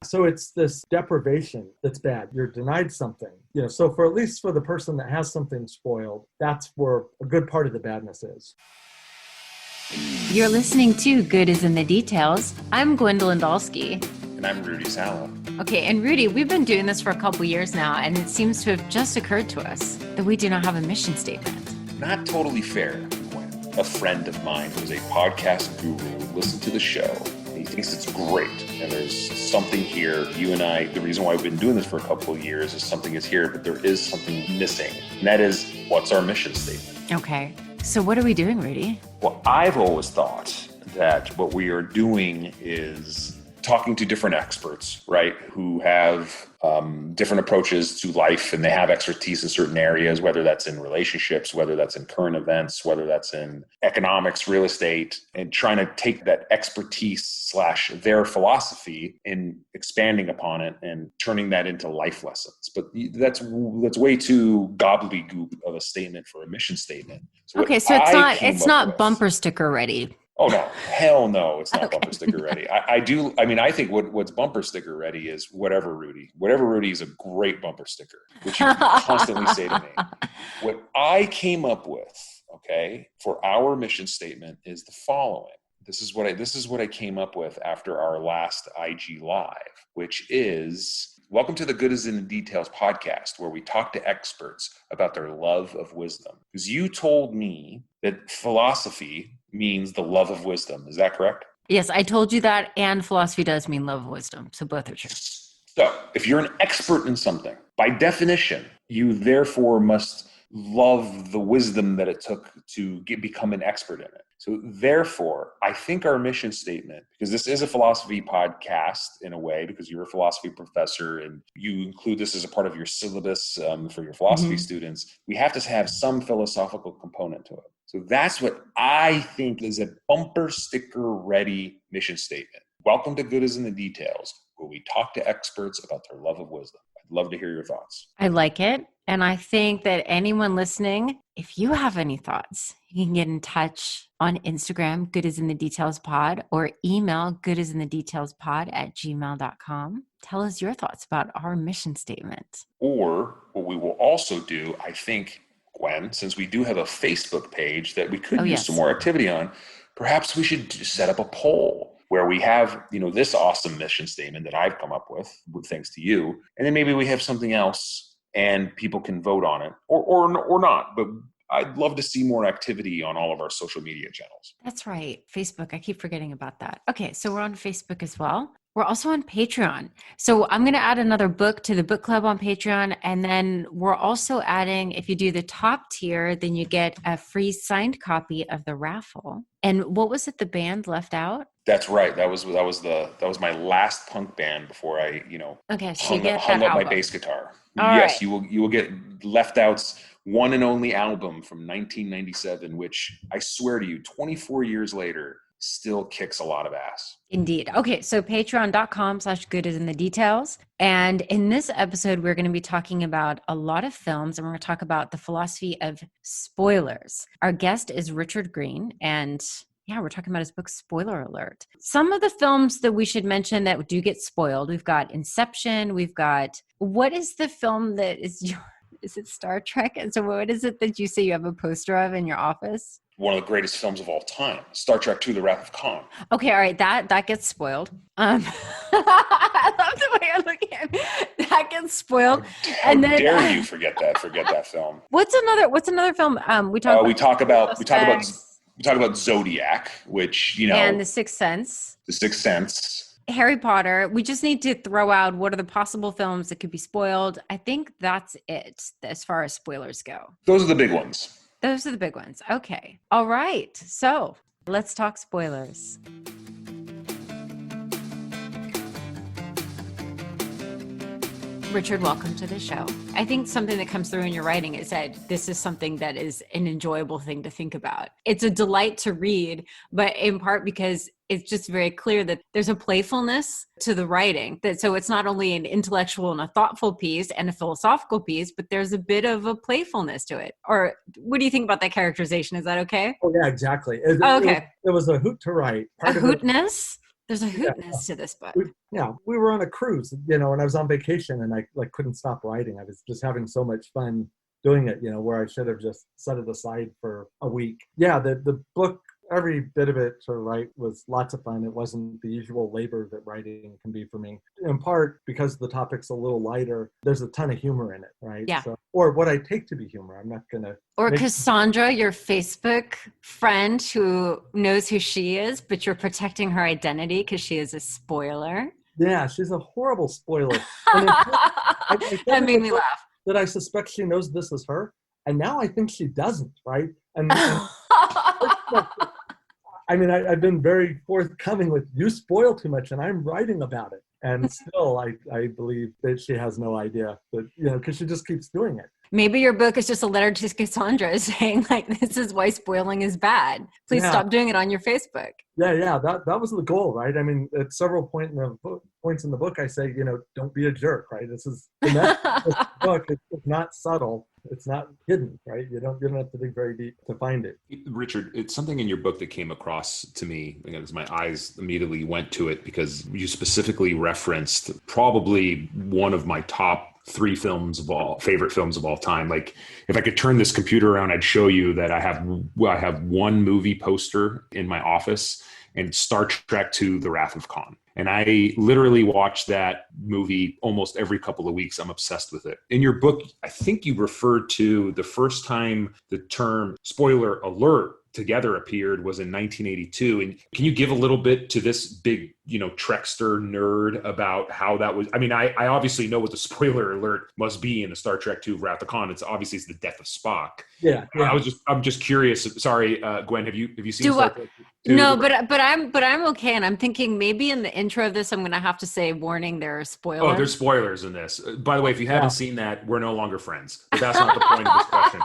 So it's this deprivation that's bad. You're denied something. So for at least for the person that has something spoiled, that's where a good part of the badness is. You're listening to Good is in the Details. I'm Gwendolyn Dolske. And I'm Rudy Salo. Okay, and Rudy, we've been doing this for a couple years now, and it seems to have just occurred to us that we do not have a mission statement. Not totally fair, Gwen. A friend of mine who's a podcast guru listened to the show. He thinks it's great, and there's something here. You and I, the reason why we've been doing this for a couple of years is something is here, but there is something missing. And that is, what's our mission statement? Okay, so what are we doing, Rudy? Well, I've always thought that what we are doing is talking to different experts, right, who have different approaches to life, and they have expertise in certain areas, whether that's in relationships, whether that's in current events, whether that's in economics, real estate, and trying to take that expertise / their philosophy and expanding upon it and turning that into life lessons. But that's way too gobbledygook of a statement for a mission statement. So okay, so it's not bumper sticker ready. Oh, no. Hell no, it's not bumper sticker ready. I think what's bumper sticker ready is whatever Rudy. Whatever Rudy is a great bumper sticker, which you can constantly say to me. What I came up with, okay, for our mission statement is the following. This is what I came up with after our last IG Live, which is, welcome to the Good is in the Details podcast, where we talk to experts about their love of wisdom. Because you told me that philosophy means the love of wisdom. Is that correct? Yes, I told you that, and philosophy does mean love of wisdom. So both are true. So if you're an expert in something, by definition, you therefore must love the wisdom that it took to become an expert in it. So therefore, I think our mission statement, because this is a philosophy podcast in a way, because you're a philosophy professor and you include this as a part of your syllabus for your philosophy students, we have to have some philosophical component to it. So that's what I think is a bumper sticker ready mission statement. Welcome to Good is in the Details, where we talk to experts about their love of wisdom. I'd love to hear your thoughts. I like it. And I think that anyone listening, if you have any thoughts, you can get in touch on Instagram, Good is in the Details Pod, or email goodisinthedetailspod@gmail.com. Tell us your thoughts about our mission statement. Or what we will also do, I think, Gwen, since we do have a Facebook page that we could use some more activity on, perhaps we should set up a poll where we have, this awesome mission statement that I've come up with thanks to you. And then maybe we have something else and people can vote on it or not. But I'd love to see more activity on all of our social media channels. That's right. Facebook. I keep forgetting about that. Okay. So we're on Facebook as well. We're also on Patreon. So I'm going to add another book to the book club on Patreon. And then we're also adding, if you do the top tier, then you get a free signed copy of the raffle. And what was it the band left out? That's right. That was my last punk band before I, hung up my bass guitar. Yes, right. You will get Left Out's one and only album from 1997, which I swear to you, 24 years later, still kicks a lot of ass. Indeed. Okay. So patreon.com/good is in the details. And in this episode, we're going to be talking about a lot of films, and we're going to talk about the philosophy of spoilers. Our guest is Richard Greene, and we're talking about his book, Spoiler Alert. Some of the films that we should mention that do get spoiled. We've got Inception. What is the film that is it Star Trek? And so what is it that you say you have a poster of in your office? One of the greatest films of all time, Star Trek II, The Wrath of Khan. Okay, all right, that gets spoiled. I love the way you're looking at me. That gets spoiled. How dare you forget that film? What's another film? We talk about Zodiac, which and The Sixth Sense. The Sixth Sense. Harry Potter. We just need to throw out what are the possible films that could be spoiled. I think that's it as far as spoilers go. Those are the big ones. Those are the big ones. Okay. All right. So let's talk spoilers. Richard, welcome to the show. I think something that comes through in your writing is that this is something that is an enjoyable thing to think about. It's a delight to read, but in part because it's just very clear that there's a playfulness to the writing. So it's not only an intellectual and a thoughtful piece and a philosophical piece, but there's a bit of a playfulness to it. Or what do you think about that characterization? Is that okay? Oh, yeah, exactly. Okay. It was a hoot to write. A hootness? There's a Yeah. hootness to this book. We were on a cruise, and I was on vacation and I couldn't stop writing. I was just having so much fun doing it, where I should have just set it aside for a week. Yeah, the book, every bit of it to write was lots of fun. It wasn't the usual labor that writing can be for me. In part because the topic's a little lighter, there's a ton of humor in it, right? Yeah. So, or what I take to be humor. I'm not going to... Or Cassandra, your Facebook friend who knows who she is, but you're protecting her identity because she is a spoiler. Yeah, she's a horrible spoiler. That made me laugh. That I suspect she knows this is her. And now I think she doesn't, right? And I mean, I've been very forthcoming with, you spoil too much, and I'm writing about it. And still, I believe that she has no idea, that, because she just keeps doing it. Maybe your book is just a letter to Cassandra saying, like, this is why spoiling is bad. Please stop doing it on your Facebook. Yeah, that was the goal, right? I mean, at several points in the book, I say, don't be a jerk, right? This is the message of this book. It's not subtle. It's not hidden, right? You don't have to dig very deep to find it. Richard, it's something in your book that came across to me, because my eyes immediately went to it, because you specifically referenced probably one of my top 3 favorite films of all time. Like, if I could turn this computer around, I'd show you that I have one movie poster in my office, and Star Trek II: The Wrath of Khan. And I literally watch that movie almost every couple of weeks. I'm obsessed with it. In your book, I think you referred to the first time the term spoiler alert together appeared was in 1982. And can you give a little bit to this big, Trekster nerd about how that was? I mean, I obviously know what the spoiler alert must be in the Star Trek II: Wrath of Khan. It's the death of Spock. Yeah. I'm just curious. Sorry, Gwen, have you seen Star Trek II? No, but I'm okay. And I'm thinking maybe in the intro of this, I'm going to have to say, warning, there are spoilers. Oh, there's spoilers in this. By the way, if you haven't seen that, we're no longer friends. But that's not the point of this question.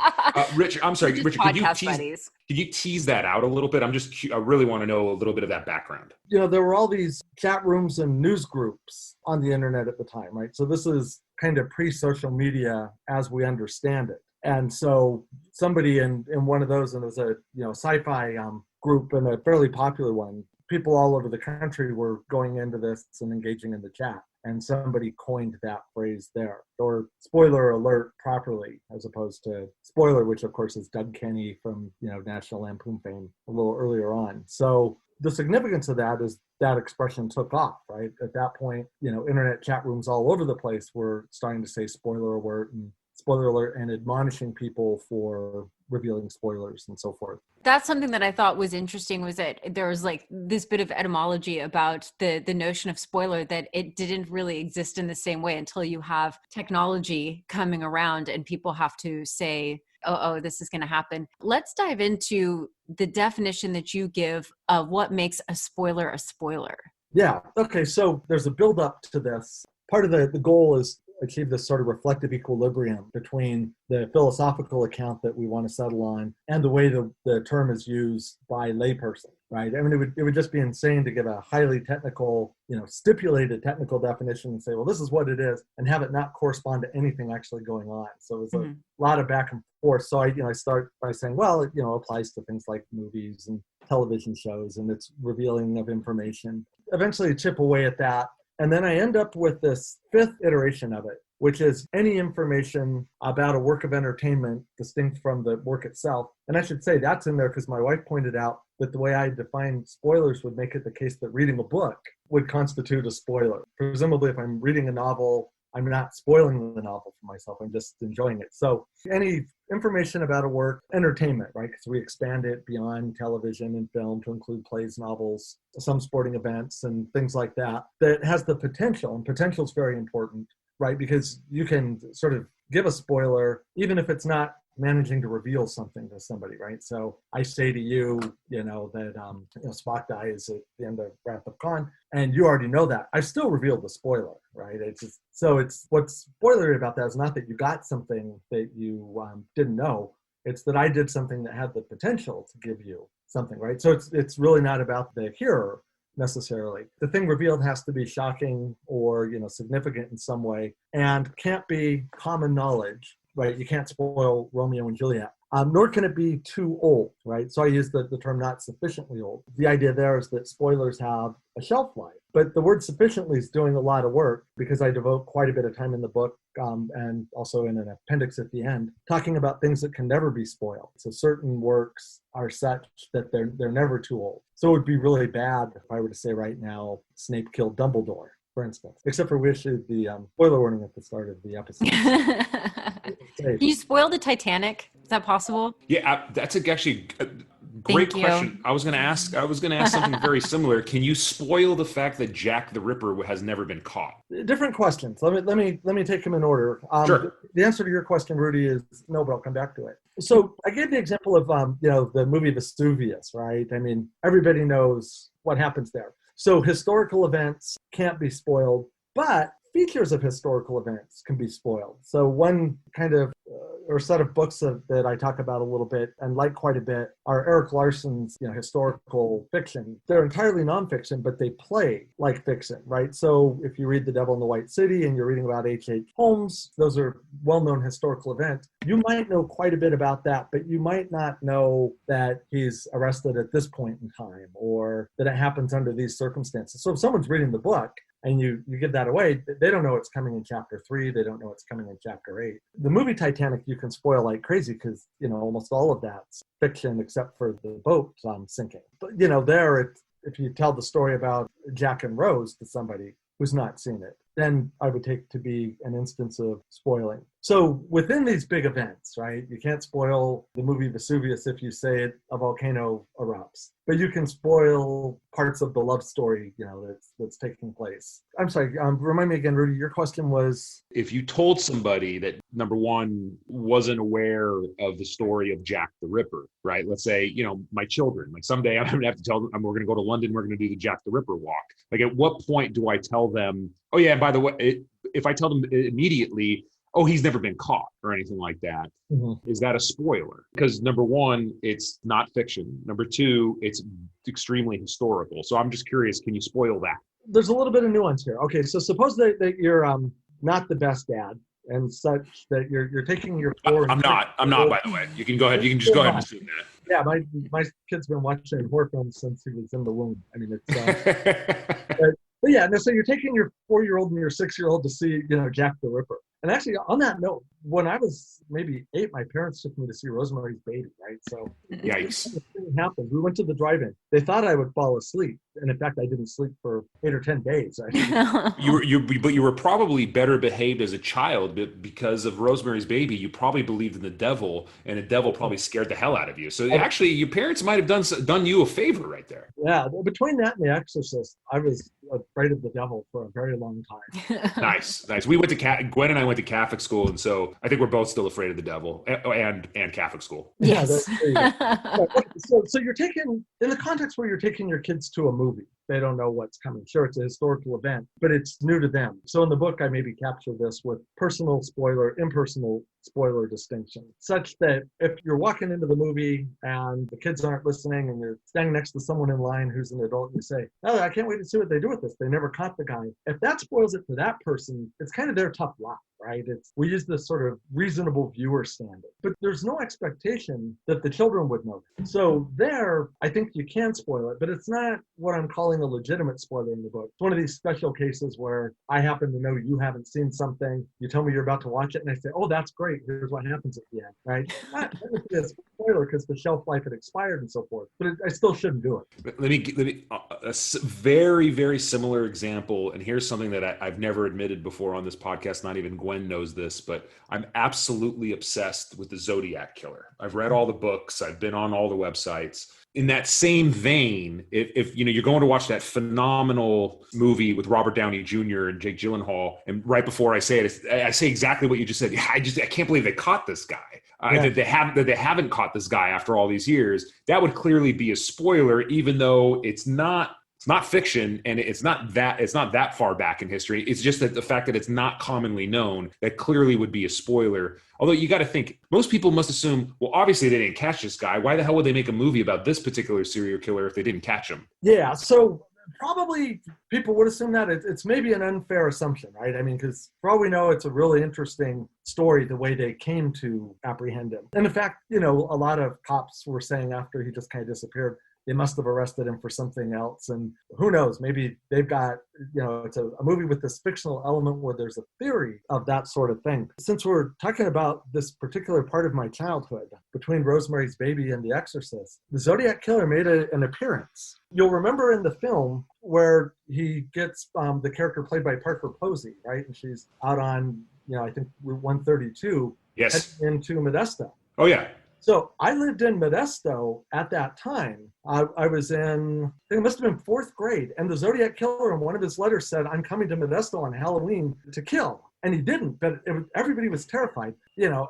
Richard, I'm sorry. Richard, could you tease that out a little bit? I really want to know a little bit of that background. There were all these chat rooms and news groups on the internet at the time, right? So this is kind of pre-social media as we understand it. And so somebody in one of those, and it was a sci-fi group, and a fairly popular one, people all over the country were going into this and engaging in the chat. And somebody coined that phrase there, or spoiler alert properly, as opposed to spoiler, which of course is Doug Kenny from National Lampoon fame a little earlier on. So the significance of that is that expression took off, right? At that point, internet chat rooms all over the place were starting to say spoiler alert and admonishing people for revealing spoilers and so forth. That's something that I thought was interesting, was that there was like this bit of etymology about the notion of spoiler, that it didn't really exist in the same way until you have technology coming around and people have to say, oh, this is going to happen. Let's dive into the definition that you give of what makes a spoiler a spoiler. Yeah. Okay. So there's a build up to this. Part of the goal is achieve this sort of reflective equilibrium between the philosophical account that we want to settle on and the way the term is used by layperson, right? I mean, it would just be insane to give a highly technical, stipulated technical definition and say, well, this is what it is, and have it not correspond to anything actually going on. So it's a lot of back and forth. So I start by saying, well, it applies to things like movies and television shows, and it's revealing of information. Eventually chip away at that. And then I end up with this 5th iteration of it, which is any information about a work of entertainment distinct from the work itself. And I should say that's in there because my wife pointed out that the way I define spoilers would make it the case that reading a book would constitute a spoiler. Presumably, if I'm reading a novel, I'm not spoiling the novel for myself. I'm just enjoying it. So any information about a work, entertainment, right? Because we expand it beyond television and film to include plays, novels, some sporting events and things like that, that has the potential, and potential is very important, right? Because you can sort of give a spoiler, even if it's not managing to reveal something to somebody, right? So I say to you, that Spock dies at the end of Wrath of Khan, and you already know that. I still revealed the spoiler, right? It's what's spoilery about that is not that you got something that you didn't know. It's that I did something that had the potential to give you something, right? So it's really not about the hearer necessarily. The thing revealed has to be shocking or significant in some way, and can't be common knowledge. Right, you can't spoil Romeo and Juliet. nor can it be too old, right? So I use the term not sufficiently old. The idea there is that spoilers have a shelf life. But the word sufficiently is doing a lot of work because I devote quite a bit of time in the book and also in an appendix at the end, talking about things that can never be spoiled. So certain works are such that they're never too old. So it would be really bad if I were to say right now, Snape killed Dumbledore, for instance, except for we issued the spoiler warning at the start of the episode. Can you spoil the Titanic? Is that possible? Yeah, that's actually a great question. I was going to ask something very similar. Can you spoil the fact that Jack the Ripper has never been caught? Different questions. Let me take them in order. Sure. The answer to your question, Rudy, is no, but I'll come back to it. So I gave the example of the movie Vesuvius, right? I mean, everybody knows what happens there. So historical events can't be spoiled, but features of historical events can be spoiled. So one kind of or set of books that I talk about a little bit and like quite a bit are Eric Larson's historical fiction. They're entirely nonfiction, but they play like fiction, right? So if you read The Devil in the White City and you're reading about H.H. Holmes, those are well-known historical events. You might know quite a bit about that, but you might not know that he's arrested at this point in time or that it happens under these circumstances. So if someone's reading the book, and you give that away, they don't know it's coming in chapter 3. They don't know it's coming in chapter 8. The movie Titanic, you can spoil like crazy because, almost all of that's fiction except for the boat sinking. But, if you tell the story about Jack and Rose to somebody who's not seen it, then I would take to be an instance of spoiling. So within these big events, right, you can't spoil the movie Vesuvius if you say a volcano erupts, but you can spoil parts of the love story, that's taking place. I'm sorry, remind me again, Rudy, your question was? If you told somebody that, number one, wasn't aware of the story of Jack the Ripper, right? Let's say, my children, like someday I'm going to have to tell them, we're going to go to London, we're going to do the Jack the Ripper walk. Like at what point do I tell them, oh yeah, and by the way, if I tell them immediately, oh, he's never been caught or anything like that, is that a spoiler? Because number one, it's not fiction. Number two, it's extremely historical. So I'm just curious, can you spoil that? There's a little bit of nuance here. Okay, so suppose that you're not the best dad and such that you're taking your four. I'm not, by the way. You can go ahead. You can just go ahead and assume that. Yeah, my kid's been watching horror films since he was in the womb. I mean, it's but yeah, no, so you're taking your 4-year-old and your 6-year-old to see, Jack the Ripper. And actually, on that note, when I was maybe 8, my parents took me to see Rosemary's Baby, right? So yikes. It happened. We went to the drive-in. They thought I would fall asleep. And in fact, I didn't sleep for 8 or 10 days. But you were probably better behaved as a child because of Rosemary's Baby. You probably believed in the devil, and the devil probably scared the hell out of you. So actually, your parents might have done you a favor right there. Yeah, between that and The Exorcist, I was afraid of the devil for a very long time. Nice. We went to Gwen and I went to Catholic school, and so I think we're both still afraid of the devil and Catholic school. Yes. So you're taking, in the context where you're taking your kids to a movie, they don't know what's coming. Sure, it's a historical event, but it's new to them. So in the book, I maybe capture this with personal spoiler, impersonal spoiler distinction, such that if you're walking into the movie and the kids aren't listening and you're standing next to someone in line who's an adult and you say, oh, I can't wait to see what they do with this. They never caught the guy. If that spoils it for that person, it's kind of their tough lot, right? We use this sort of reasonable viewer standard, but there's no expectation that the children would know. So there, I think you can spoil it, but it's not what I'm calling a legitimate spoiler in the book. It's one of these special cases where I happen to know you haven't seen something, you tell me you're about to watch it, and I say, oh, that's great, here's what happens at the end, right? Not a spoiler because the shelf life had expired and so forth, but I still shouldn't do it. Let me a very, very similar example, and here's something that I've never admitted before on this podcast, not even Gwen knows this, but I'm absolutely obsessed with the Zodiac Killer. I've read all the books, I've been on all the websites. In that same vein, if you're going to watch that phenomenal movie with Robert Downey Jr. and Jake Gyllenhaal, and right before I say it, I say exactly what you just said. I can't believe they caught this guy. That they haven't caught this guy after all these years. That would clearly be a spoiler, even though it's not fiction and it's not that far back in history. It's just that the fact that it's not commonly known, that clearly would be a spoiler. Although you got to think, most people must assume, well, obviously they didn't catch this guy. Why the hell would they make a movie about this particular serial killer if they didn't catch him? Yeah. So Probably people would assume that. It's maybe an unfair assumption, right? I mean, because for all we know, it's a really interesting story, the way they came to apprehend him. And in fact, a lot of cops were saying after he just kind of disappeared, they must have arrested him for something else. And who knows, maybe they've got, it's a movie with this fictional element where there's a theory of that sort of thing. Since we're talking about this particular part of my childhood, between Rosemary's Baby and The Exorcist, the Zodiac Killer made an appearance. You'll remember in the film where he gets the character played by Parker Posey, right? And she's out on, I think Route 132, Yes, heading into Modesto. oh yeah. So I lived in Modesto at that time. I was in, I think it must have been 4th grade. And the Zodiac Killer in one of his letters said, I'm coming to Modesto on Halloween to kill. And he didn't, but everybody was terrified.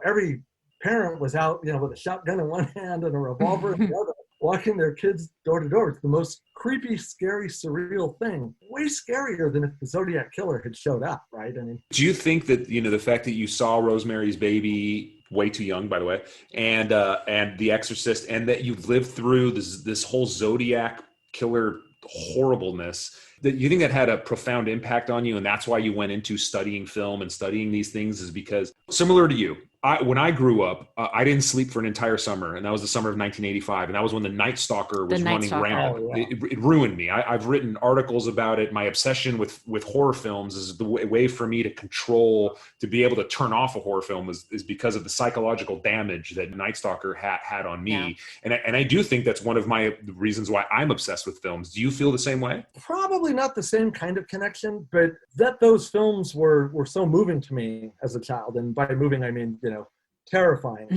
Every parent was out, with a shotgun in one hand and a revolver in the other, walking their kids door to door. It's the most creepy, scary, surreal thing. Way scarier than if the Zodiac Killer had showed up, right? I mean, Do you think that, the fact that you saw Rosemary's Baby, way too young, by the way, and The Exorcist, and that you've lived through this whole Zodiac Killer horribleness, that you think that had a profound impact on you, and that's why you went into studying film and studying these things, is because, similar to you, when I grew up, I didn't sleep for an entire summer, and that was the summer of 1985, and that was when The Night Stalker was running rampant. Oh, yeah. It ruined me. I've written articles about it. My obsession with horror films is the way for me to control, to be able to turn off a horror film is because of the psychological damage that Night Stalker had on me. Yeah. And I do think that's one of my reasons why I'm obsessed with films. Do you feel the same way? Probably not the same kind of connection, but that those films were so moving to me as a child. And by moving, I mean, terrifying.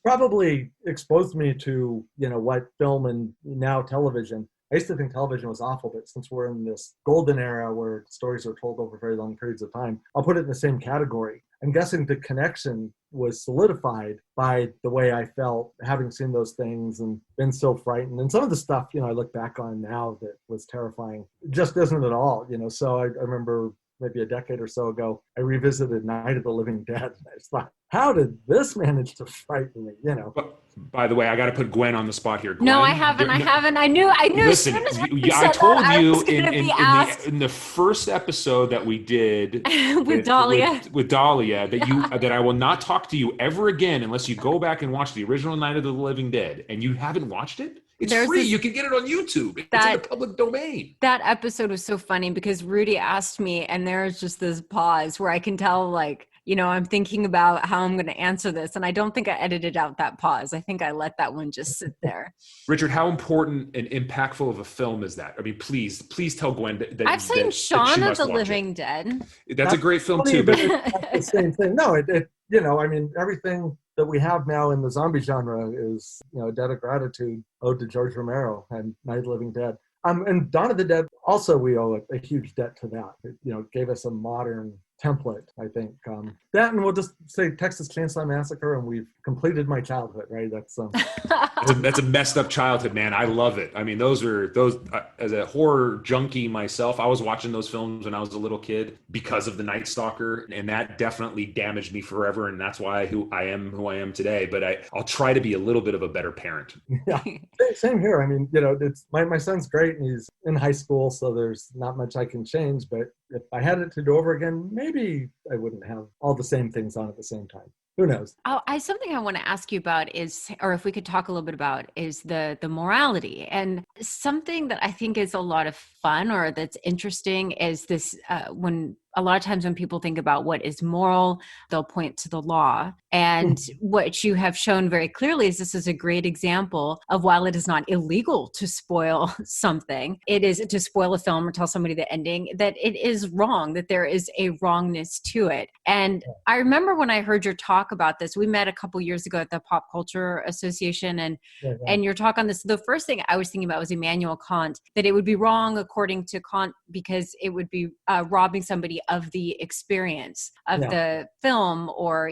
Probably exposed me to, what film and now television. I used to think television was awful, but since we're in this golden era where stories are told over very long periods of time, I'll put it in the same category. I'm guessing the connection was solidified by the way I felt having seen those things and been so frightened. And some of the stuff, I look back on now that was terrifying, just isn't at all, So I remember maybe a decade or so ago, I revisited Night of the Living Dead. And I just thought, how did this manage to frighten me, But, by the way, I got to put Gwen on the spot here. Gwen, no, I haven't. I knew. Listen, I told you in the first episode that we did with Dahlia, that I will not talk to you ever again unless you go back and watch the original Night of the Living Dead, and you haven't watched it. It's free. You can get it on YouTube. It's in the public domain. That episode was so funny because Rudy asked me, and there's just this pause where I can tell, I'm thinking about how I'm going to answer this. And I don't think I edited out that pause. I think I let that one just sit there. Richard, how important and impactful of a film is that? I mean, please tell Gwen that I've seen Shaun of the Living Dead. That's a great film too. But it's the same thing. No, everything that we have now in the zombie genre is, a debt of gratitude owed to George Romero and Night of the Living Dead. And Dawn of the Dead, also we owe a huge debt to that. It gave us a modern template, I think. That, and we'll just say Texas Chainsaw Massacre, and we've completed my childhood, right? That's a messed up childhood, man. I love it. I mean, those as a horror junkie myself, I was watching those films when I was a little kid because of the Night Stalker, and that definitely damaged me forever, and that's why I am who I am today. But I'll try to be a little bit of a better parent. Yeah, same here. I mean, it's my son's great, and he's in high school, so there's not much I can change, but if I had it to do over again, maybe I wouldn't have all the same things on at the same time. Who knows? Something I want to ask you about is, or if we could talk a little bit about, is the morality. And something that I think is a lot of fun, or that's interesting, is this when a lot of times when people think about what is moral, they'll point to the law. And what you have shown very clearly is this is a great example of, while it is not illegal to spoil something, it is to spoil a film or tell somebody the ending, that it is wrong, that there is a wrongness to it. And I remember when I heard your talk about this, we met a couple years ago at the Pop Culture Association, and your talk on this, the first thing I was thinking about was Immanuel Kant, that it would be wrong according to Kant because it would be robbing somebody of the experience of the film, or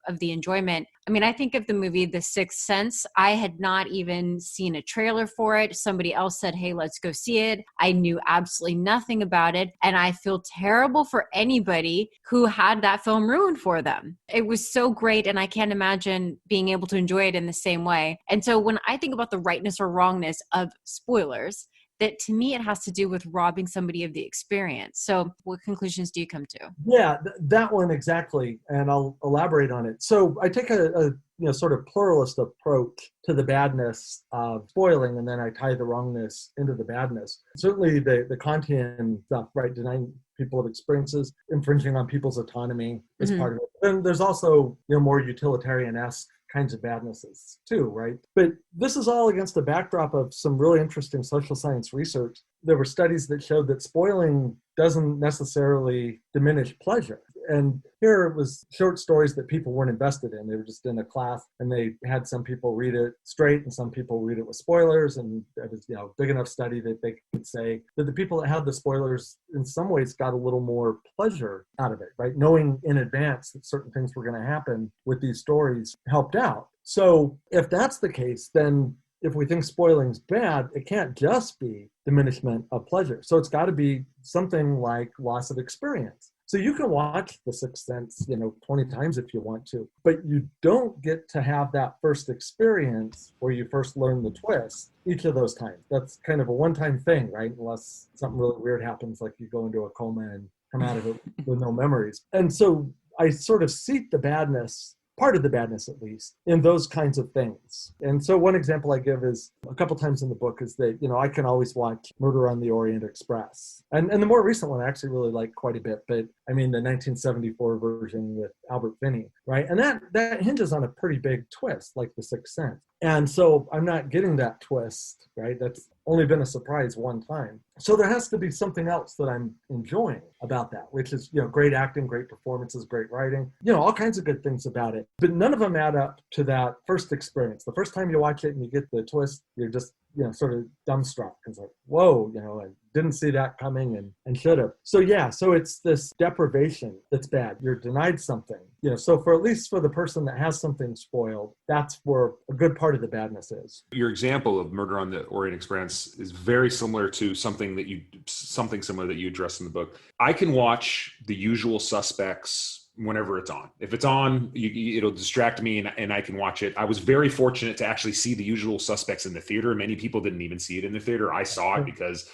of the enjoyment. I mean, I think of the movie The Sixth Sense. I had not even seen a trailer for it. Somebody else said, hey, let's go see it. I knew absolutely nothing about it, and I feel terrible for anybody who had that film ruined for them. It was so great, and I can't imagine being able to enjoy it in the same way. And so when I think about the rightness or wrongness of spoilers, that to me, it has to do with robbing somebody of the experience. So what conclusions do you come to? Yeah, that one exactly. And I'll elaborate on it. So I take a sort of pluralist approach to the badness of spoiling, and then I tie the wrongness into the badness. Certainly the Kantian stuff, right? Denying people of experiences, infringing on people's autonomy is part of it. Then there's also, more utilitarian-esque kinds of badnesses too, right? But this is all against the backdrop of some really interesting social science research. There were studies that showed that spoiling doesn't necessarily diminish pleasure. And here it was short stories that people weren't invested in. They were just in a class, and they had some people read it straight and some people read it with spoilers. And it was, big enough study that they could say that the people that had the spoilers in some ways got a little more pleasure out of it, right? Knowing in advance that certain things were going to happen with these stories helped out. So if that's the case, then if we think spoiling's bad, it can't just be diminishment of pleasure. So it's got to be something like loss of experience. So you can watch The Sixth Sense, 20 times if you want to, but you don't get to have that first experience where you first learn the twist each of those times. That's kind of a one-time thing, right? Unless something really weird happens, like you go into a coma and come out of it with no memories. And so I sort of seek the badness, part of the badness at least, in those kinds of things. And so one example I give is a couple times in the book is that, I can always watch Murder on the Orient Express. And the more recent one I actually really like quite a bit, but I mean the 1974 version with Albert Finney, right? And that hinges on a pretty big twist, like The Sixth Sense. And so I'm not getting that twist, right? That's only been a surprise one time. So there has to be something else that I'm enjoying about that, which is, great acting, great performances, great writing, all kinds of good things about it. But none of them add up to that first experience. The first time you watch it and you get the twist, you're just, sort of dumbstruck. It's like, whoa, I didn't see that coming and should have. So it's this deprivation that's bad. You're denied something, so for at least for the person that has something spoiled, that's where a good part of the badness is. Your example of Murder on the Orient Express is very similar to something similar that you addressed in the book. I can watch The Usual Suspects whenever it's on. If it's on, it'll distract me and I can watch it. I was very fortunate to actually see The Usual Suspects in the theater. Many people didn't even see it in the theater. I saw it because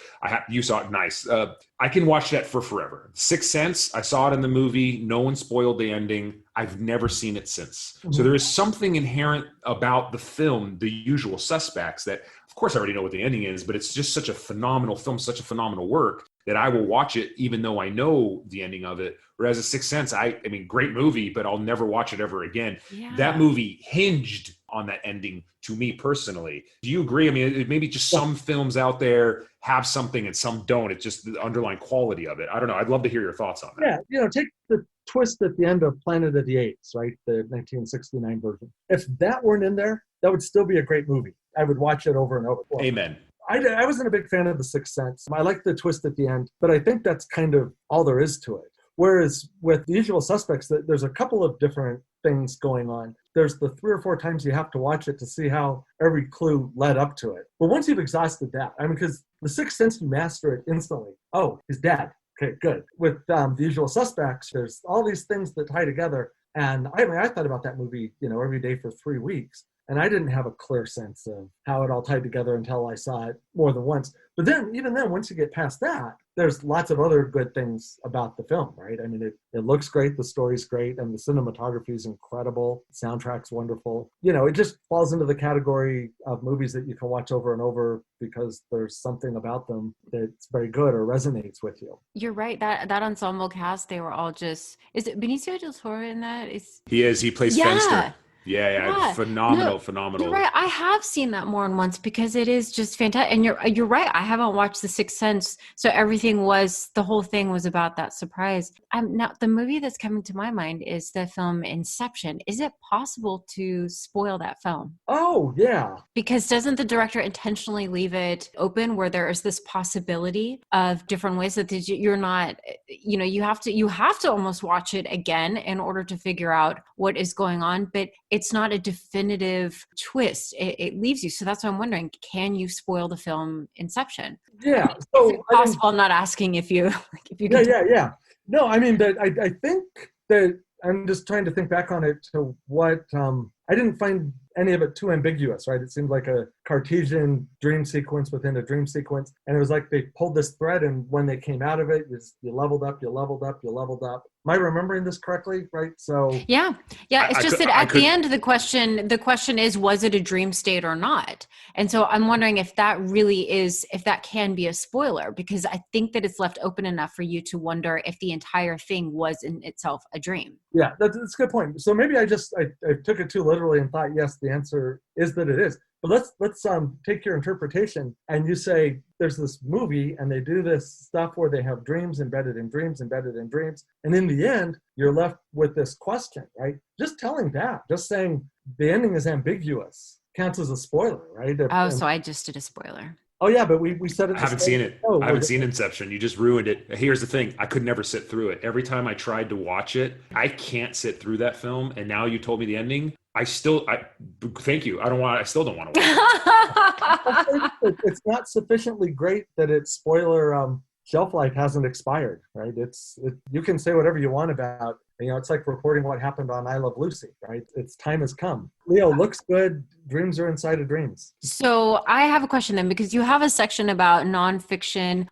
you saw it. Nice. I can watch that for forever. Sixth Sense, I saw it in the movie. No one spoiled the ending. I've never seen it since. So there is something inherent about the film, The Usual Suspects, that of course I already know what the ending is, but it's just such a phenomenal film, such a phenomenal work that I will watch it even though I know the ending of it. Whereas A Sixth Sense, I mean, great movie, but I'll never watch it ever again. Yeah. That movie hinged on that ending to me personally. Do you agree? I mean, maybe just some films out there have something and some don't. It's just the underlying quality of it. I don't know. I'd love to hear your thoughts on that. Yeah, take the twist at the end of Planet of the Apes, right? The 1969 version. If that weren't in there, that would still be a great movie. I would watch it over and over. Well, amen. I wasn't a big fan of The Sixth Sense. I like the twist at the end, but I think that's kind of all there is to it. Whereas with The Usual Suspects, there's a couple of different things going on. There's the 3 or 4 times you have to watch it to see how every clue led up to it. But once you've exhausted that, because The Sixth Sense, you master it instantly. Oh, he's dead. Okay, good. With The Usual Suspects, there's all these things that tie together. And I thought about that movie, every day for 3 weeks. And I didn't have a clear sense of how it all tied together until I saw it more than once. But then, even then, once you get past that, there's lots of other good things about the film, right? I mean, it looks great, the story's great, and the cinematography is incredible. The soundtrack's wonderful. It just falls into the category of movies that you can watch over and over because there's something about them that's very good or resonates with you. You're right. That ensemble cast, they were all just... Is it Benicio del Toro in that? He is. He plays Fenster. Yeah. Phenomenal. You're right. I have seen that more than once because it is just fantastic. And you're right. I haven't watched The Sixth Sense, so the whole thing was about that surprise. Now, the movie that's coming to my mind is the film Inception. Is it possible to spoil that film? Oh, yeah. Because doesn't the director intentionally leave it open where there is this possibility of different ways that you're not, you have to almost watch it again in order to figure out what is going on, but it's not a definitive twist. It leaves you. So that's why I'm wondering, can you spoil the film Inception? Yeah. So, is it possible? I'm not asking if you can. Yeah. No, but I think that I'm just trying to think back on it to what I didn't find any of it too ambiguous, right? It seemed like a Cartesian dream sequence within a dream sequence. And it was like they pulled this thread, and when they came out of it, you leveled up, you leveled up, you leveled up. Am I remembering this correctly? Right. So yeah. It's just that at the end, the question is, was it a dream state or not? And so I'm wondering if that really is, if that can be a spoiler, because I think that it's left open enough for you to wonder if the entire thing was in itself a dream. Yeah, that's a good point. So maybe I took it too literally and thought, yes, the answer is that it is. But let's take your interpretation, and you say there's this movie and they do this stuff where they have dreams embedded in dreams, and in the end you're left with this question, right? Just telling that, just saying the ending is ambiguous counts as a spoiler, right? So I just did a spoiler. Oh yeah, but we said it. I haven't seen it. I haven't seen Inception. You just ruined it. Here's the thing. I could never sit through it. Every time I tried to watch it, I can't sit through that film. And now you told me the ending. Thank you. I still don't want to watch it. It's not sufficiently great that its spoiler shelf life hasn't expired, right? You can say whatever you want about, it's like reporting what happened on I Love Lucy, right? Its time has come. Leo looks good. Dreams are inside of dreams. So I have a question then, because you have a section about nonfiction,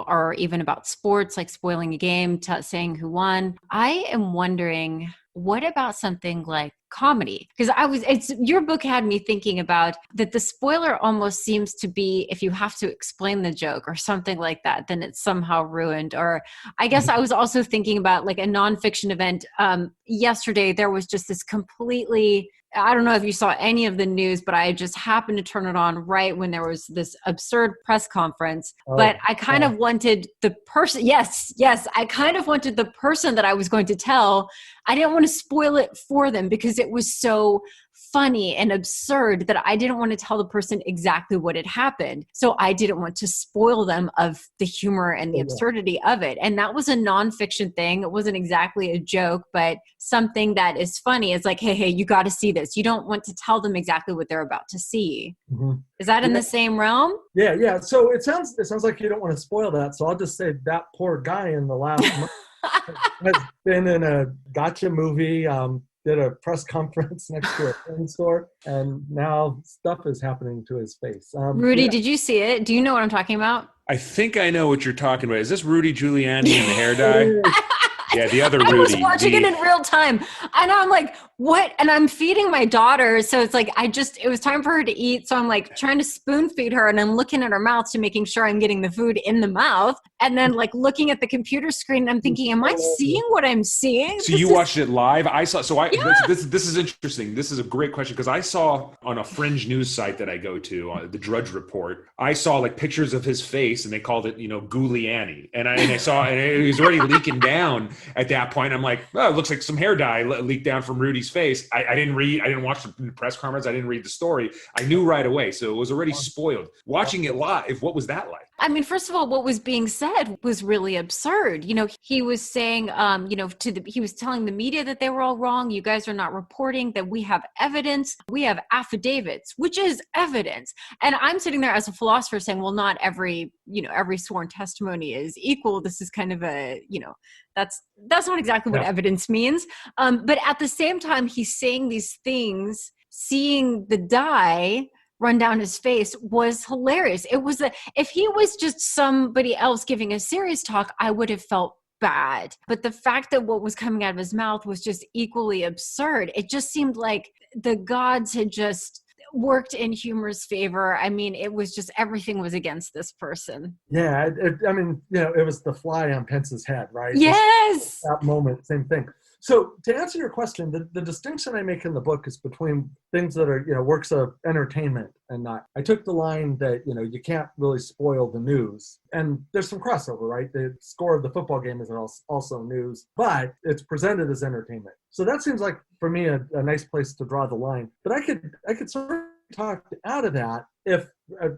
or even about sports, like spoiling a game, saying who won. I am wondering, what about something like comedy? Because your book had me thinking about that the spoiler almost seems to be, if you have to explain the joke or something like that, then it's somehow ruined. Or I guess I was also thinking about like a nonfiction event. Yesterday, there was just this completely, I don't know if you saw any of the news, but I just happened to turn it on right when there was this absurd press conference. But I kind of wanted the person, yes, I kind of wanted the person that I was going to tell. I didn't want to spoil it for them because it was so funny and absurd that I didn't want to tell the person exactly what had happened. So I didn't want to spoil them of the humor and the absurdity of it. And that was a nonfiction thing. It wasn't exactly a joke, but something that is funny. It's like, hey, you got to see this. You don't want to tell them exactly what they're about to see. Mm-hmm. Is that in the same realm? Yeah. So it sounds like you don't want to spoil that. So I'll just say that poor guy in the last month has been in a gotcha movie, did a press conference next to a phone store, and now stuff is happening to his face. Rudy, did you see it? Do you know what I'm talking about? I think I know what you're talking about. Is this Rudy Giuliani in the hair dye? Yeah, the other Rudy. I was watching it in real time. And I'm like, what? And I'm feeding my daughter. So it's like, it was time for her to eat. So I'm like trying to spoon feed her, and I'm looking at her mouth to making sure I'm getting the food in the mouth. And then like looking at the computer screen, and I'm thinking, am I seeing what I'm seeing? So you watched it live? This is interesting. This is a great question, because I saw on a fringe news site that I go to, the Drudge Report, I saw like pictures of his face, and they called it, Giuliani. And I saw, and it was already leaking down at that point. I'm like, oh, it looks like some hair dye leaked down from Rudy's face. I didn't watch the press conference. I didn't read the story. I knew right away. So it was already spoiled. Watching it live, what was that like? I mean, first of all, what was being said was really absurd. He was saying, he was telling the media that they were all wrong. You guys are not reporting that we have evidence. We have affidavits, which is evidence. And I'm sitting there as a philosopher saying, well, not every sworn testimony is equal. This is kind of that's not exactly what evidence means. But at the same time, he's saying these things, seeing the dye run down his face was hilarious. It was if he was just somebody else giving a serious talk, I would have felt bad. But the fact that what was coming out of his mouth was just equally absurd. It just seemed like the gods had just worked in humor's favor. I mean, it was just, everything was against this person. Yeah. It was the fly on Pence's head, right? Yes. That moment, same thing. So to answer your question, the distinction I make in the book is between things that are, works of entertainment and not. I took the line that, you can't really spoil the news. And there's some crossover, right? The score of the football game is also news, but it's presented as entertainment. So that seems like, for me, a nice place to draw the line. But I could sort of talk out of that if,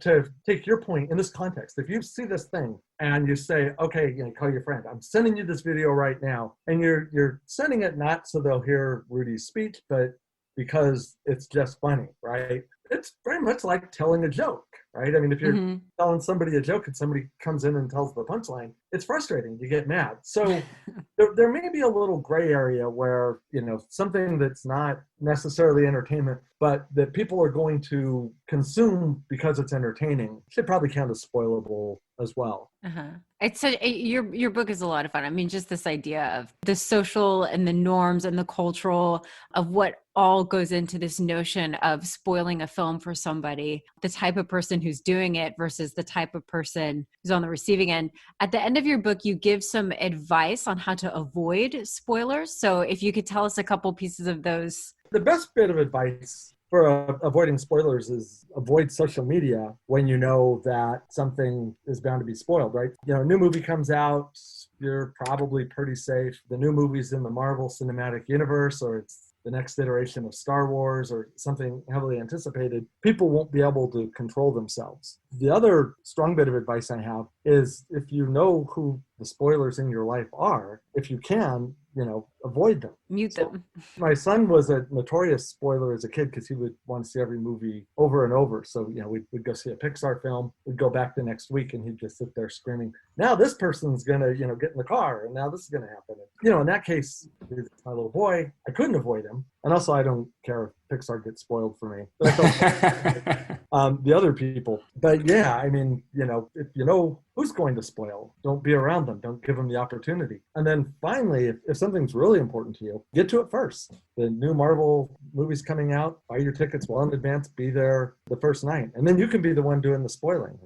to take your point in this context, if you see this thing and you say, okay, call your friend, I'm sending you this video right now, and you're sending it not so they'll hear Rudy's speech, but because it's just funny, right? It's very much like telling a joke, right? I mean, if you're Mm-hmm. telling somebody a joke and somebody comes in and tells the punchline, it's frustrating. You get mad. So there may be a little gray area where, something that's not necessarily entertainment, but that people are going to consume because it's entertaining should probably count as spoilable as well. Uh-huh. It's your book is a lot of fun. I mean, just this idea of the social and the norms and the cultural of what all goes into this notion of spoiling a film for somebody, the type of person who's doing it versus the type of person who's on the receiving end. At the end of your book, you give some advice on how to avoid spoilers. So if you could tell us a couple pieces of those. The best bit of advice for avoiding spoilers is avoid social media when you know that something is bound to be spoiled, right? A new movie comes out, you're probably pretty safe. The new movie's in the Marvel Cinematic Universe, or it's the next iteration of Star Wars or something heavily anticipated. People won't be able to control themselves. The other strong bit of advice I have is if you know who the spoilers in your life are, if you can, avoid them. Mute them. My son was a notorious spoiler as a kid because he would want to see every movie over and over. So, we'd go see a Pixar film, we'd go back the next week and he'd just sit there screaming, now this person's going to, get in the car and now this is going to happen. In that case, my little boy, I couldn't avoid him. And also I don't care if Pixar gets spoiled for me. But I felt the other people. But yeah, I mean, if you know who's going to spoil, don't be around them. Don't give them the opportunity. And then finally, if something's really important to you, get to it first. The new Marvel movies coming out, buy your tickets well in advance, be there the first night. And then you can be the one doing the spoiling,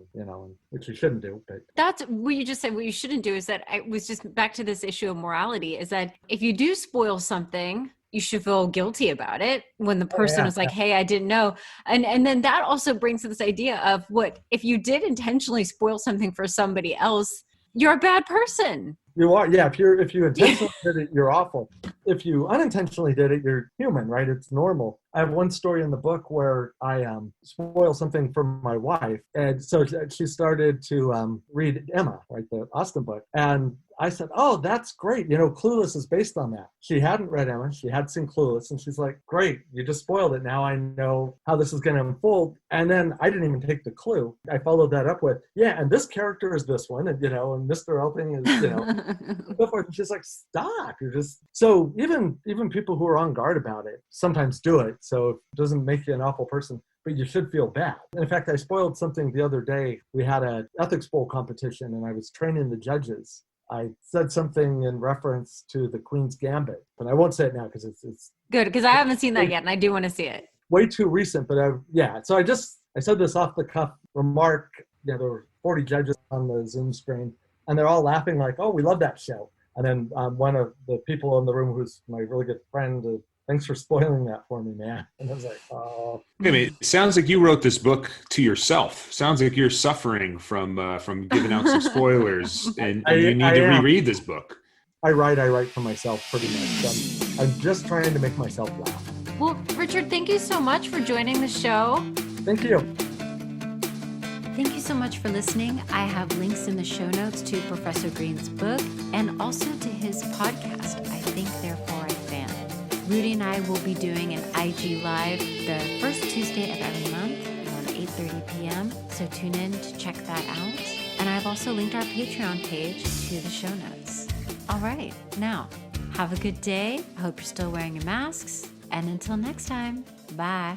which you shouldn't do. But that's what you just said. What you shouldn't do is that I was just back to this issue of morality is that if you do spoil something, you should feel guilty about it when the person is like, hey, I didn't know. And then that also brings to this idea of what, if you did intentionally spoil something for somebody else, you're a bad person. You are, yeah. If you intentionally did it, you're awful. If you unintentionally did it, you're human, right? It's normal. I have one story in the book where I spoiled something for my wife, and so she started to read Emma, right, the Austen book, and I said, "Oh, that's great. Clueless is based on that." She hadn't read Emma; she had seen Clueless, and she's like, "Great, you just spoiled it. Now I know how this is going to unfold." And then I didn't even take the clue. I followed that up with, "Yeah, and this character is this one, and and Mr. Elting is so forth." And she's like, "Stop! You're just..." So even people who are on guard about it sometimes do it. So it doesn't make you an awful person, but you should feel bad. And in fact, I spoiled something the other day. We had an ethics bowl competition, and I was training the judges. I said something in reference to the Queen's Gambit, but I won't say it now because it's good, because I haven't seen that yet, and I do want to see it. Way too recent, but So I said this off the cuff remark. There were 40 judges on the Zoom screen, and they're all laughing like, "Oh, we love that show." And then one of the people in the room, who's my really good friend, "Thanks for spoiling that for me, man." And I was like, "Oh." Wait a minute. It sounds like you wrote this book to yourself. Sounds like you're suffering from giving out some spoilers, and you need to reread this book. I write for myself pretty much. I'm just trying to make myself laugh. Well, Richard, thank you so much for joining the show. Thank you. Thank you so much for listening. I have links in the show notes to Professor Greene's book and also to his podcast, I Think Therefore I Fan. Rudy and I will be doing an IG Live the first Tuesday of every month around 8:30 p.m. So tune in to check that out. And I've also linked our Patreon page to the show notes. All right, now, have a good day. I hope you're still wearing your masks. And until next time, bye.